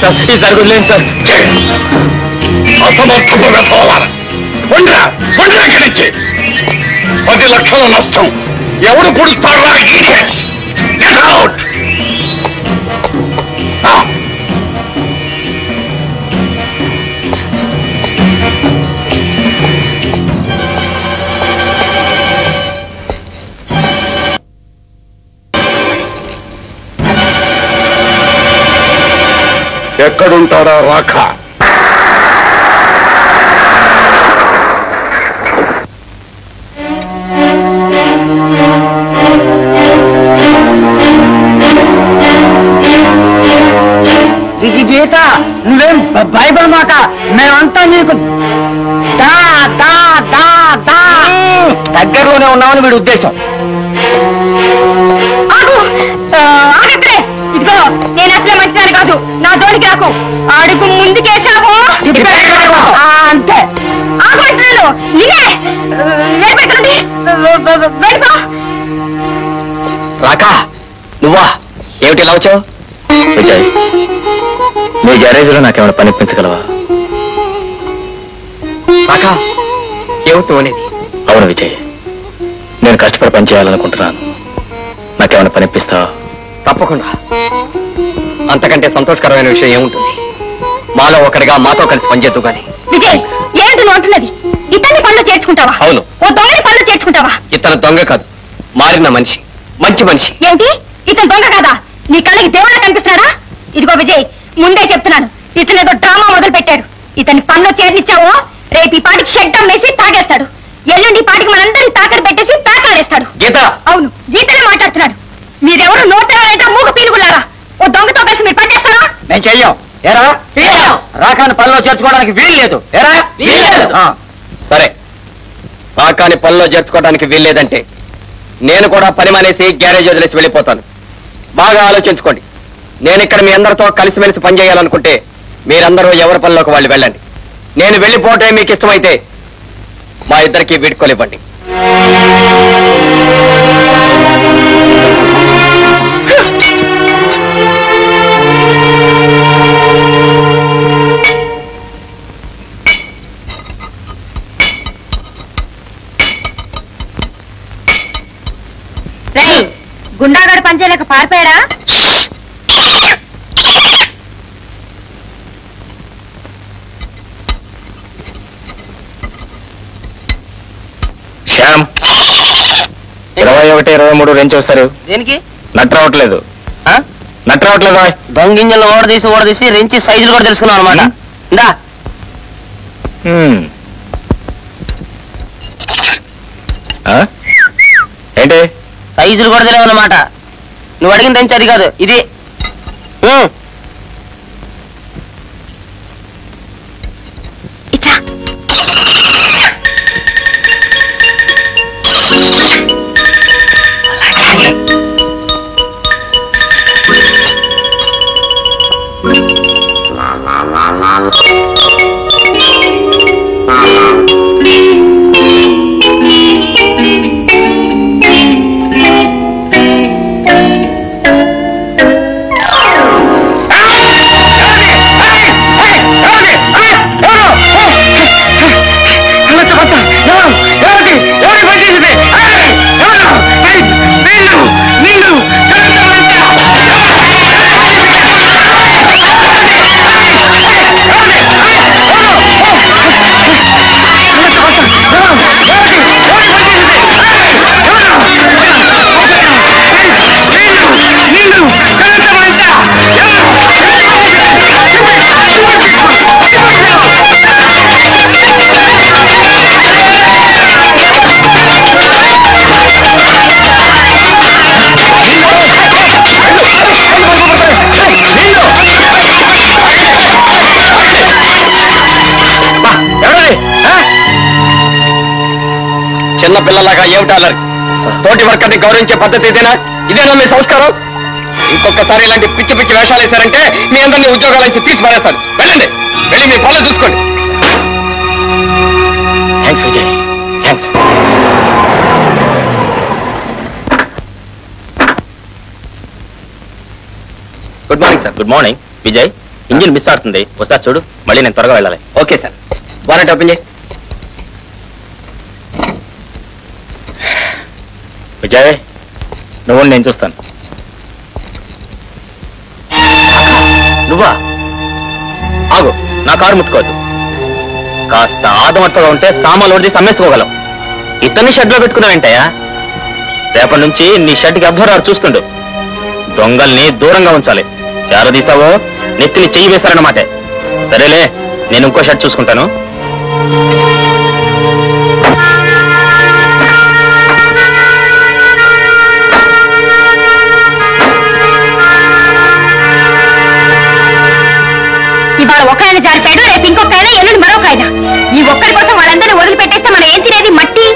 Sir ఈసారి వదిలేండి sir. అసమర్థపు వెతవాలి. ఇక్కడి నుంచి 10 లక్షల నష్టం. ఎవడు పుడుస్తాడా? Get out. ఎక్కడుంటాడా రాఖ? గీత నువ్వేం భయపడమాక, మేమంతా నీకు దగ్గరలోనే ఉన్నామని వీడి ఉద్దేశం. ఇదిగో నేను అసలే మంచిదాన్ని కాదు, నా జోలికి రాకు. అడుగు ముందుకేసావు అంతే. ఆగుంటున్నాను, నిన్నే వెళ్ళిపెట్టండి. వెళ్ళిపో. రాకా నువ్వా? ఏమిటి ఇలా వచ్చావు? విజయ్, నీ గ్యారేజ్ లో నాకేమైనా పని ఇప్పించగలవా? రాకా ఏమిటి అనేది? అవును విజయ్, నేను కష్టపడి పని చేయాలనుకుంటున్నాను. నాకేమైనా పని ఇప్పిస్తావా? తప్పకుండా. అంతకంటే సంతోషకరమైన విషయం ఏముంటుంది? మాలో ఒకరిగా మాతో కలిసి పనిచేద్దు గాని. విజయ్, ఏంటి నువ్వు అంటున్నది? ఇతన్ని పనులు చేర్చుకుంటావా? అవును. ఓ దొంగని పనులు చేర్చుకుంటావా? ఇతను దొంగ కాదు, మారిన మనిషి, మంచి మనిషి. ఏంటి ఇతను దొంగ కాదా? నీ కళ్ళకి దేవుళ్ళ కనిపిస్తున్నాడా? ఇదిగో విజయ్, ముందే చెప్తున్నాను, ఇతను ఏదో డ్రామా మొదలు పెట్టాడు. ఇతని పనులు చేర్నిచ్చావో రేపు ఈ పాటికి షెడ్ అమ్మేసి తాగేస్తాడు. ఎల్లుండి పాటికి మనందరినీ తాకడ పెట్టేసి తాకాడేస్తాడు. గీత! అవును, గీతనే మాట్లాడుతున్నాడు. మీరెవరు నోటేట మూగ పీనుగులారా? ఓ దొంగతో కలిసి మీరు పనిచేస్తారా? మేము చెయ్యం. ఎరా రాకాని పనిలో చేర్చుకోవడానికి వీల్లేదు. ఎరా సరే, రాకాని పనిలో చేర్చుకోవడానికి వీల్లేదంటే నేను కూడా పని మానేసి గ్యారేజ్ వదిలేసి వెళ్ళిపోతాను. బాగా ఆలోచించుకోండి. నేను ఇక్కడ మీ అందరితో కలిసిమెలిసి పనిచేయాలనుకుంటే మీరందరూ ఎవరి పనిలోకి వాళ్ళు వెళ్ళండి. నేను వెళ్ళిపోవటమే మీకు ఇష్టమైతే మా ఇద్దరికి వీడ్కోలివ్వండి. గుండాగాడు పనిచేయలేక పారిపోయాడా? శ్యామ్, 21, 23 రెంచి వస్తారు. దేనికి? నట్ రావట్లేదు. దొంగింజలు ఓడదీసి రెంచి సైజులు కూడా తెలుసుకున్నాం అనమాట. ఇందా ఏంటి? సైజులు కూడా తెలియవు అన్నమాట. నువ్వు అడిగిన రెంచి అది కాదు, ఇది. ఇట్లా చిన్న పిల్లలాగా ఏమిటాలరు? తోటి వర్కర్ని గౌరవించే పద్ధతి ఇదేనా? ఇదేనా మీ సంస్కారం? ఇంకొకసారి ఇలాంటి పిచ్చి పిచ్చి వేషాలు వేశారంటే మీ అందరినీ ఉద్యోగాల నుంచి తీసి పారేస్తాను. వెళ్ళండి, వెళ్ళి మీ పనులు చూసుకోండి. Thanks Vijay, thanks. Good morning sir. Good morning Vijay. Engine miss అవుతుంది, ఒకసారి చూడు. మళ్ళీ నేను త్వరగా వెళ్ళాలి. Okay sir. వారెంట్ ఓపెన్ చేయి. విజయ్, నువ్వు నేను చూస్తాను. నువ్వా? ఆగు, నా కారు ముట్టుకోవద్దు. కాస్త ఆదమర్తగా ఉంటే సామాన్లు వడిది సమ్మేసుకోగలవు. ఇతన్ని షెడ్ లో పెట్టుకున్నావేంటయ్యా? రేపటి నుంచి నీ షెడ్కి ఎవ్వరు చూస్తుండు. దొంగల్ని దూరంగా ఉంచాలి. చేరదీసావో నెత్తిని చెయ్యి వేశారన్నమాట. సరేలే, నేను ఇంకో షెడ్ చూసుకుంటాను. ఇవాళ ఒక ఆయన జారిపోయాడు, రేపు ఇంకొక ఆయన, ఎల్లుండి మరొక ఆయన. ఈ ఒక్కరి కోసం వాళ్ళందరినీ వదిలిపెట్టేస్తే మనం ఏం తినేది? మట్టి.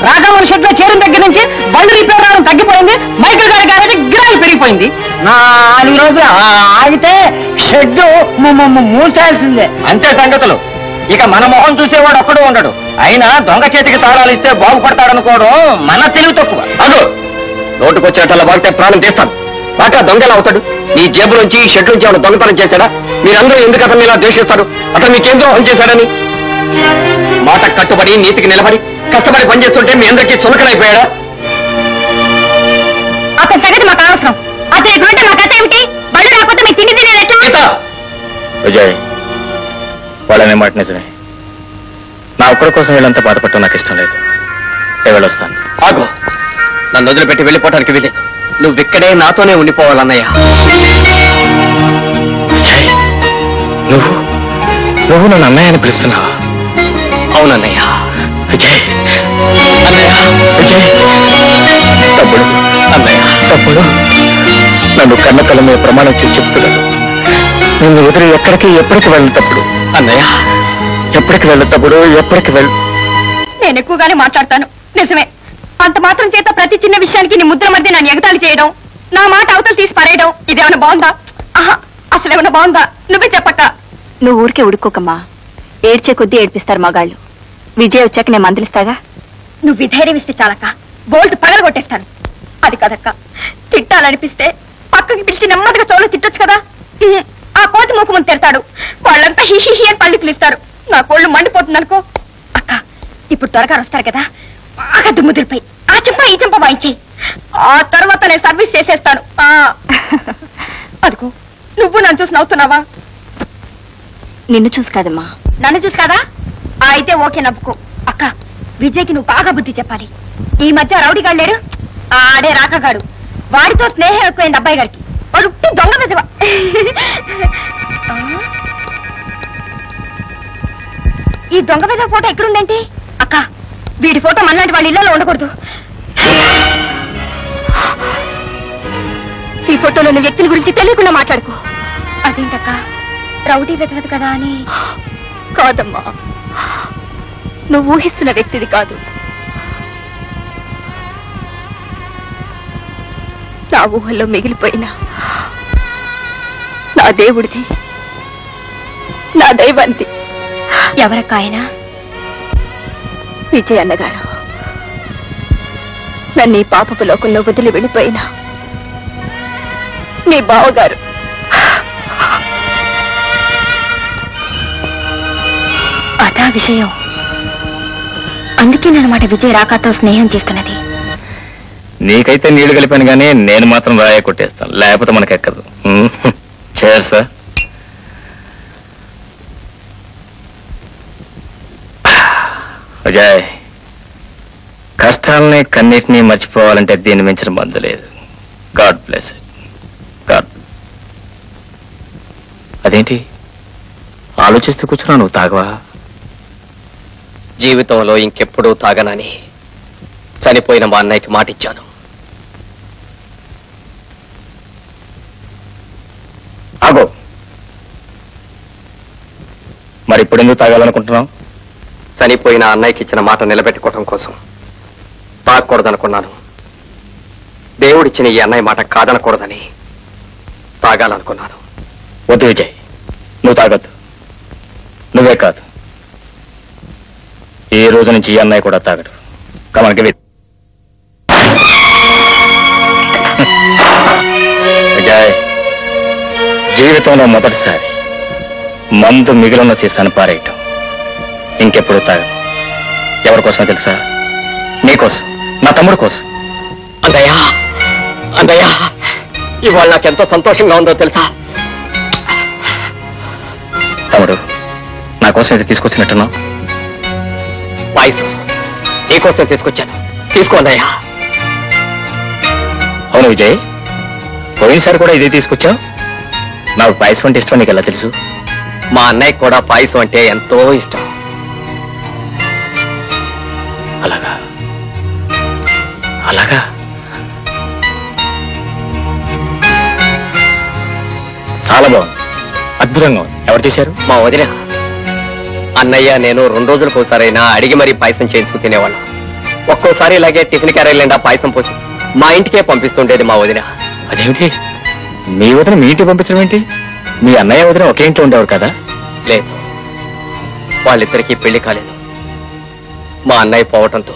రాఘవన్ షెడ్ లో చేరిన దగ్గర నుంచి బండి రిపేర్ రావడం తగ్గిపోయింది. మైకిల్ గారి గారి గిరాయి పెరిగిపోయింది. 4 రోజులు ఆగితే షెడ్ మూసేయాల్సిందే. అంతే సంగతులు. ఇక మన మొహం చూసేవాడు ఒక్కడు ఉండడు. అయినా దొంగ చేతికి తాళాలు ఇస్తే బాగుపడతాడనుకోవడం మన తెలివి తక్కువ. అదో నోటుకొచ్చినట్ల బాగితే ప్రాణం తీస్తాను. రాక దొంగ ఎలా అవుతాడు? నీ జేబు నుంచి షెడ్ నుంచి ఏమైనా దొంగతనం చేశాడా? మీరందరూ ఎందుకు అతన్ని ఇలా ద్వేషిస్తారు? అతను మీకేం ద్రోహం చేశాడని? మాట కట్టుబడి నీతికి నిలబడి కష్టపడి పనిచేస్తుంటే మీ అందరికీ చులకనైపోయాడా? అతని సంగతి మాకు అవసరం. అతని ఎటువంటి మా కథ ఏమిటి? బళ్ళు రాకపోతే మీకు తిండి తినేదట్లా? విజయ్, వాళ్ళనే మాట నిజమే. నా ఒక్కడి కోసం వీళ్ళంతా బాధపడటం నాకు ఇష్టం లేదు. నేను వెళ్ళొస్తాను. ఆగు, నన్ను వదిలిపెట్టి వెళ్ళిపోవటానికి వీలేదు. నువ్వు ఇక్కడే నాతోనే ఉండిపోవాలన్నయ్య. విజయ్, నువ్వు నన్ను అన్నయ్య అని పిలుస్తున్నావా? అవునన్నయ్య. విజయ్, అన్నయ్య, విజయ్, తమ్ముడు, అన్నయ్య, తమ్ముడు, నన్ను కన్న కళ్ళ మీద ప్రమాణం చేసి చెప్తున్నాను. నిన్ను వదిలి ఎప్పటికి వెళ్ళను తప్పుడు. అన్నయ్య, ఎప్పటికి వెళ్ళు తప్పుడు, ఎప్పటికి వెళ్ళు. నేను ఎక్కువగానే మాట్లాడతాను, నిజమే. అంత మాత్రం చేత ప్రతి చిన్న విషయానికి నీ ముద్ర మధ్య నన్ను ఎగతాళి చేయడం, నా మాట అవతలు తీసి పరేయడం, ఇదేమన్నా బాగుందా? ఆహా, అసలు ఏమన్నా బాగుందా? నువ్వే చెప్పక్క. నువ్వు ఊరికే ఉడుకోకమ్మా. ఏడ్చే కొద్దీ ఏడ్పిస్తారు మగాళ్ళు. విజయ్ వచ్చాక నేను మందలిస్తాగా. నువ్వు ధైర్యం ఇస్తే చాలక్క, బోల్ట్ పగల కొట్టేస్తాను. అది కదక్క, తిట్టాలనిపిస్తే పక్కకి పిలిచి నెమ్మదిగా తోలు తిట్టొచ్చు కదా. ఆ కోటి మూకు ముందు తిడతాడు, వాళ్ళంతా హిహి అని పళ్ళు పిలుస్తారు. నా కోళ్ళు మండిపోతుంది అనుకో. అక్క, ఇప్పుడు త్వరగా వస్తారు కదా, బాగా దుమ్ముదులపై ఆ చెంప ఈ చెంప వాయించి ఆ తర్వాత నేను సర్వీస్ చేసేస్తాను. అదిగో నువ్వు నన్ను చూసి నవ్వుతున్నావా? నిన్ను చూసి కాదమ్మా. నన్ను చూసి కదా? అయితే ఓకే, నవ్వుకో. అక్క, విజయ్కి నువ్వు బాగా బుద్ధి చెప్పాలి. ఈ మధ్య రౌడీగాడు లేడు, ఆడే రాకగాడు, వాడితో స్నేహం ఎక్కువైంది అబ్బాయి గారికి. వాడు ఉట్టి దొంగ పెద్దవా. ఈ దొంగ పెద్ద ఫోటో ఎక్కడుందేంటి? అక్క, వీడి ఫోటో మనలాంటి వాళ్ళ ఇళ్లలో ఉండకూడదు. ఈ ఫోటోలోని వ్యక్తిని గురించి తెలియకుండా మాట్లాడుకో. అదేంటక్క, రౌడీ వెతవదు కదా అని? కాదమ్మా, నువ్వు ఊహిస్తున్న వ్యక్తిది కాదు. నా ఊహల్లో మిగిలిపోయిన నా దేవుడిది, నా దైవాంతి. ఎవరకాయనా? విజయ్ అన్నగారు. నన్ను ఈ పాపపు లోకంలో వదిలి వెళ్ళిపోయినా మీ బావగారు. అదా విషయం. అందుకేనమాట విజయ్ రాకాతో స్నేహం చేస్తున్నది. నీకైతే నీళ్లు కలిపాను కానీ నేను మాత్రం రాయ కొట్టేస్తాను, లేకపోతే మనకెక్కదు. Chair sir. విజయ్, కష్టాలని కన్నిటినీ మర్చిపోవాలంటే దీన్ని మించిన మందు లేదు. God bless it. గాడ్. అదేంటి ఆలోచిస్తూ కూర్చున్నావు? నువ్వు తాగవా? జీవితంలో ఇంకెప్పుడూ తాగనని చనిపోయిన మా అన్నయ్యకి మాటిచ్చాను. ఆగో, మరి ఇప్పుడు ఎందుకు తాగాలనుకుంటున్నావు? చనిపోయిన అన్నయ్యకి ఇచ్చిన మాట నిలబెట్టుకోవడం కోసం తాగకూడదనుకున్నాను. దేవుడిచ్చిన ఈ అన్నయ్య మాట కాదనకూడదని తాగాలనుకున్నాను. వద్దు విజయ్, నువ్వు తాగొద్దు. నువ్వే కాదు, ఈ రోజు నుంచి ఈ అన్నయ్య కూడా తాగడు. కమాన్, గివ్ ఇట్. విజయ్, జీవితంలో మొదటిసారి మందు మిగిలిన సీసాను పారేయటం. ఇంకెప్పుడు తాగను. ఎవరి కోసమో తెలుసా? నీకోసం, నా తమ్ముడు కోసం. అన్నయ్య అన్నయ్య, ఇవాళ నాకెంతో సంతోషంగా ఉందో తెలుసా? తమ్ముడు, నా కోసం ఇది తీసుకొచ్చినట్టున్నావు. పాయసం నీకోసం తీసుకొచ్చాను, తీసుకో అన్నయ్య. అవును విజయ్, పోయినసారి కూడా ఇదే తీసుకొచ్చావు. నాకు పాయసం అంటే ఇష్టం, నీకు ఎలా తెలుసు? మా అన్నయ్య కూడా పాయసం అంటే ఎంతో ఇష్టం. అలాగా అలాగా. చాలా బాగుంది, అద్భుతంగా ఉంది. ఎవరు చేశారు? మా వదిన. అన్నయ్య నేను 2 రోజులకు ఒకసారైనా అడిగి మరీ పాయసం చేయించుకు తినేవాళ్ళం. ఒక్కోసారి ఇలాగే టిఫిన్ క్యారీలు నిండా పాయసం పోసి మా ఇంటికే పంపిస్తుండేది మా వదిన. అదేమిటి, మీ వదిన మీ ఇంటికి పంపించడం ఏంటి? మీ అన్నయ్య వదిన ఒకే ఇంట్లో ఉండేవారు కదా? లేదు, వాళ్ళిద్దరికీ పెళ్లి కాలేదు. మా అన్నయ్య పోవటంతో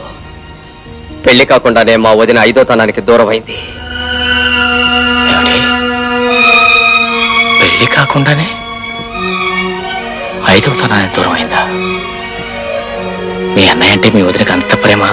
పెళ్లి కాకుండానే మా వదిన 5వ తనానికి దూరం అయింది. ఏమిటి? పెళ్లి కాకుండానే 5వ తనానికి దూరం అయిందా? మీ అన్నయ్య అంటే మీ వదినకి అంత ప్రేమ?